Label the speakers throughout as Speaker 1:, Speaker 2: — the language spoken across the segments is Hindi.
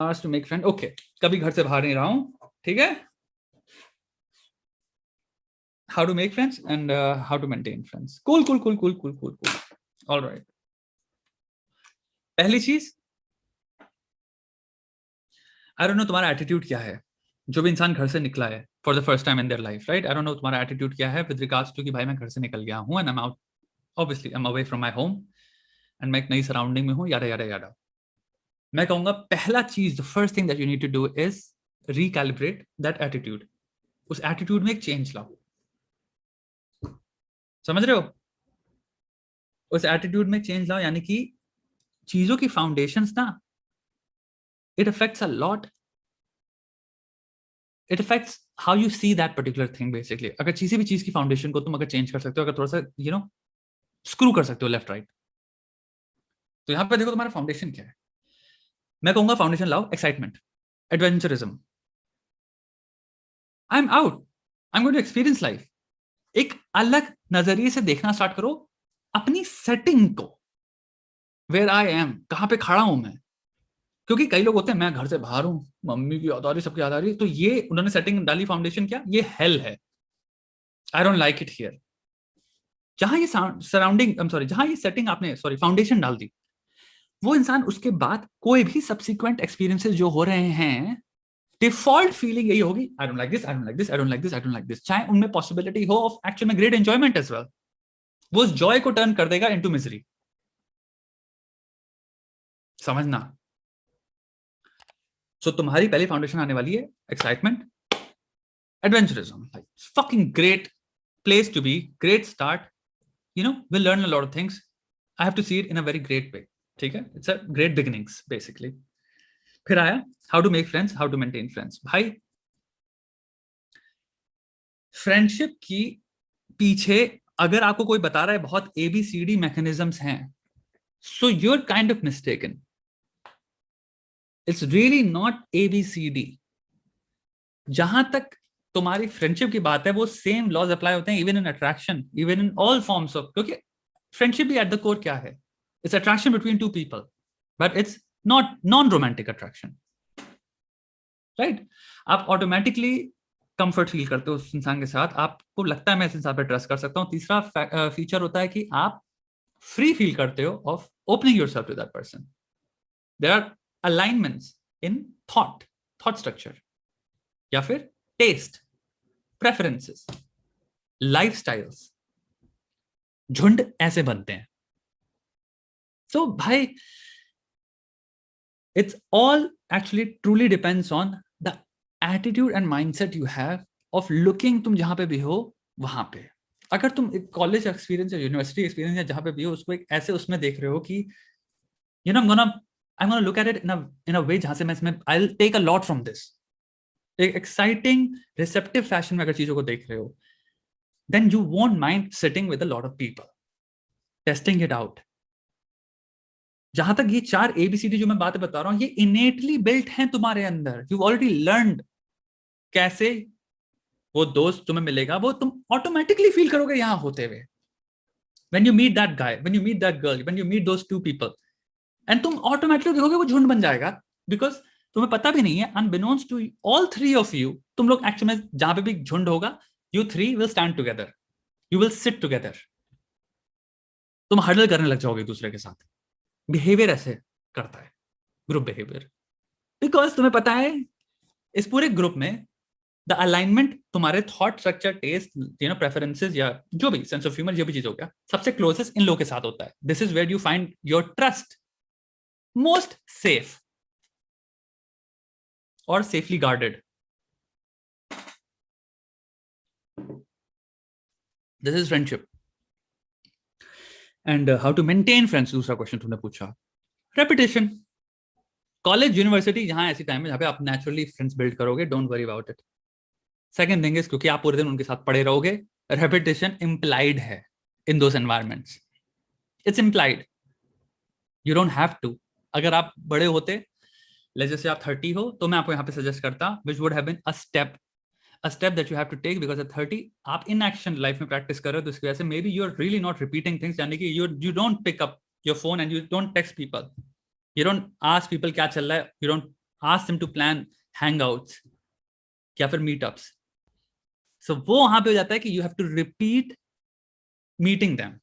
Speaker 1: टू मेक फ्रेंड, ओके, कभी घर से बाहर नहीं रहा हूं, ठीक है। How to make friends and how to maintain friends, cool cool cool cool cool cool cool, alright. पहली चीज, आई डोंट नो तुम्हारा एटीट्यूड क्या है। जो भी इंसान घर से निकला है for the first time in their life, right, I don't know तुम्हारा एटीट्यूड क्या है विद रिगार्ड्स टू कि भाई मैं घर से निकल गया हूं and I am out, obviously I am away from my home and मैं एक नई सराउंडिंग में हूं, याडा याडा याडा। मैं कहूंगा पहला चीज, the first thing that you need to do is recalibrate that attitude. उस एटीट्यूड में एक चेंज लाओ, समझ रहे हो? उस एटीट्यूड में चेंज लाओ, यानी कि चीजों की फाउंडेशंस ना, it affects a lot, it affects how you see that particular thing basically. अगर किसी भी चीज की फाउंडेशन को तुम अगर चेंज कर सकते हो, अगर थोड़ा सा स्क्रू कर सकते हो लेफ्ट राइट, तो यहां पे देखो तुम्हारा फाउंडेशन क्या है। मैं कहूंगा फाउंडेशन लाओ excitement, adventurism. I am out, I am going to experience life. एक अलग नजरिए से देखना स्टार्ट करो अपनी सेटिंग को, वेयर आई एम, कहां पे खड़ा हूं मैं। क्योंकि कई लोग होते हैं, मैं घर से बाहर हूं, मम्मी की याद आ रही, सबकी याद आ रही, तो ये उन्होंने सेटिंग डाली, फाउंडेशन क्या, ये हेल है, I don't like it here. जहां ये सराउंडिंग, आई एम सॉरी, जहां ये सेटिंग आपने, सॉरी, फाउंडेशन डाल दी, वो इंसान उसके बाद कोई भी सब्सिक्वेंट एक्सपीरियंसेस जो हो रहे हैं, डिफॉल्ट फीलिंग यही होगी, I don't like this, I don't like this, I don't like this, I don't like this. चाहे उनमें पॉसिबिलिटी हो ऑफ एक्चुअल में ग्रेट एंजॉयमेंट एज वेल, वो उस जॉय को टर्न कर देगा इनटू मिजरी। समझना। सो तुम्हारी पहली फाउंडेशन आने वाली है excitement, adventurism, like fucking great place to be, great start, we'll learn a lot of things. I have to see it in a very great way, ठीक है, it's a great beginnings basically. फिर आया how to make friends, how to maintain friends। भाई फ्रेंडशिप की पीछे अगर आपको कोई बता रहा है बहुत ABCD मैकेनिज्म्स हैं, so you're kind of mistaken. It's really not ABCD। जहां तक तुम्हारी फ्रेंडशिप की बात है, वो सेम लॉज अप्लाई होते हैं even in attraction, even in all forms of, क्योंकि फ्रेंडशिप भी एट द कोर क्या है, it's attraction between two people, but it's not non romantic attraction, right. आप ऑटोमेटिकली कंफर्ट फील करते हो उस इंसान के साथ, आपको लगता है मैं इस इंसान पर ट्रस्ट कर सकता हूँ। तीसरा फीचर होता है कि आप फ्री फील करते हो of opening yourself to that person. There are alignments in thought structure, या फिर टेस्ट, प्रेफरेंसेस, लाइफस्टाइल्स। झुंड ऐसे बनते हैं। तो भाई it's all actually truly depends on the attitude and mindset you have of looking, तुम जहां पे भी हो वहां पे। अगर तुम एक कॉलेज एक्सपीरियंस या यूनिवर्सिटी एक्सपीरियंस या जहां पे भी हो, उसको एक ऐसे उसमें देख रहे हो कि I'm gonna look at it in a way जहां से मैं इसमें I'll take a lot from this, एक एक्साइटिंग रिसेप्टिव फैशन में अगर चीजों को देख रहे हो, then you won't mind sitting with a lot of people, testing it out। जहां तक ये 4 ABCD जो मैं बातें बता रहा हूं, ये इनेटली बिल्ट हैं तुम्हारे अंदर, यू ऑलरेडी लर्नड कैसे वो दोस्त तुम्हें मिलेगा, वो तुम ऑटोमेटिकली फील करोगे यहां होते हुए। when you meet that guy, when you meet that girl, when you meet those two people, and तुम ऑटोमेटिकली देखोगे वो झुंड बन जाएगा, बिकॉज तुम्हें पता भी नहीं है, अनबिनोन्स टू ऑल 3 ऑफ यू, तुम लोग एक्चुअली में जहां पे भी झुंड होगा, you 3 will stand together, you will sit together, तुम हडल करने लग जाओगे दूसरे के साथ। बिहेवियर ऐसे करता है ग्रुप बिहेवियर, बिकॉज तुम्हें पता है इस पूरे ग्रुप में द अलाइनमेंट तुम्हारे थॉट स्ट्रक्चर, टेस्ट, प्रेफरेंसेस या जो भी सेंस ऑफ ह्यूमर, जो भी चीज हो गया, सबसे क्लोजेस्ट इन लोगों के साथ होता है। This is where you find your trust most safe और safely guarded. This is friendship and how to maintain friends. दूसरा क्वेश्चन तुमने पूछा, रेपिटेशन। कॉलेज यूनिवर्सिटी जहां ऐसी टाइम है जहां पे आप नेचुरली फ्रेंड्स बिल्ड करोगे, don't worry about it. Second thing is, क्योंकि आप पूरे दिन उनके साथ पड़े रहोगे, रेपिटेशन इंप्लाइड है in those environments, it's implied, you don't have to. अगर आप बड़े होते, जैसे आप 30 हो, तो मैं आपको यहाँ पे सजेस्ट करता, which would have been a step that you have to take, because at 30 आप इन एक्शन लाइफ में प्रैक्टिस कर रहे हो, तो इसकी वजह से maybe you are really not repeating things, यानी कि you don't pick up your phone and you don't text people, you don't ask people क्या चल रहा है, you don't ask them to plan hangouts या फिर meetups. So वो वहां पे हो जाता है कि you have to repeat meeting them.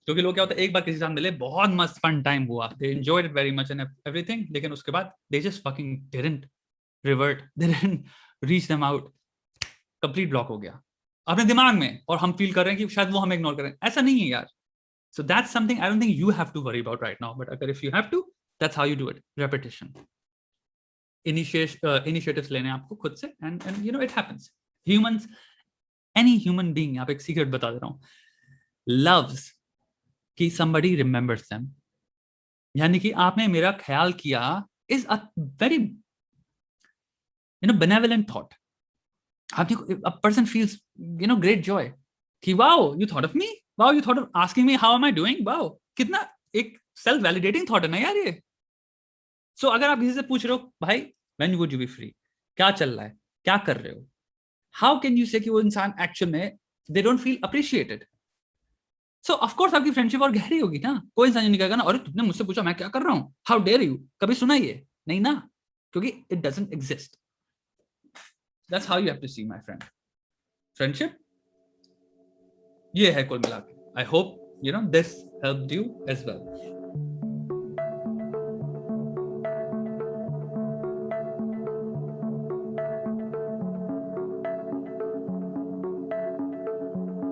Speaker 1: क्योंकि लोग क्या होता है, एक बार किसी के साथ मिले, बहुत मस्त फन टाइम हुआ, they enjoyed it very much and everything, लेकिन उसके बाद they just fucking didn't revert, they didn't reach them out, complete block हो गया अपने दिमाग में, और हम फील कर रहे हैं कि शायद वो हमें इग्नोर करें. ऐसा नहीं है यार. So that's something I don't think you have to worry about right now, but अगर if you have to, that's how you do it. Repetition. Initiatives लेने आपको खुद से, and you know it happens. Humans, any human being, यहाँ पे एक secret बता दे रहा हूँ, loves कि somebody remembers them. यानी कि आपने मेरा ख्याल किया is a very benevolent thought. A person feels great joy कि wow, you thought of me, wow, you thought of asking me how am I doing, wow, कितना एक self validating thought है ना यार ये. So अगर आप किसी से पूछ रहे हो भाई when would you be free, क्या चल रहा है, क्या कर रहे हो, how can you say कि वो इंसान एक्चुअल में they don't feel appreciated. So of course आपकी फ्रेंडशिप और गहरी होगी ना. कोई इंसान नहीं कहेगा ना अरे तुमने मुझसे पूछा मैं क्या कर रहा हूँ, how dare you, कभी सुना ये नहीं ना, क्योंकि it doesn't exist. That's how you have to see, my friend. Friendship ये है कुल मिला के. I hope this helped you as well.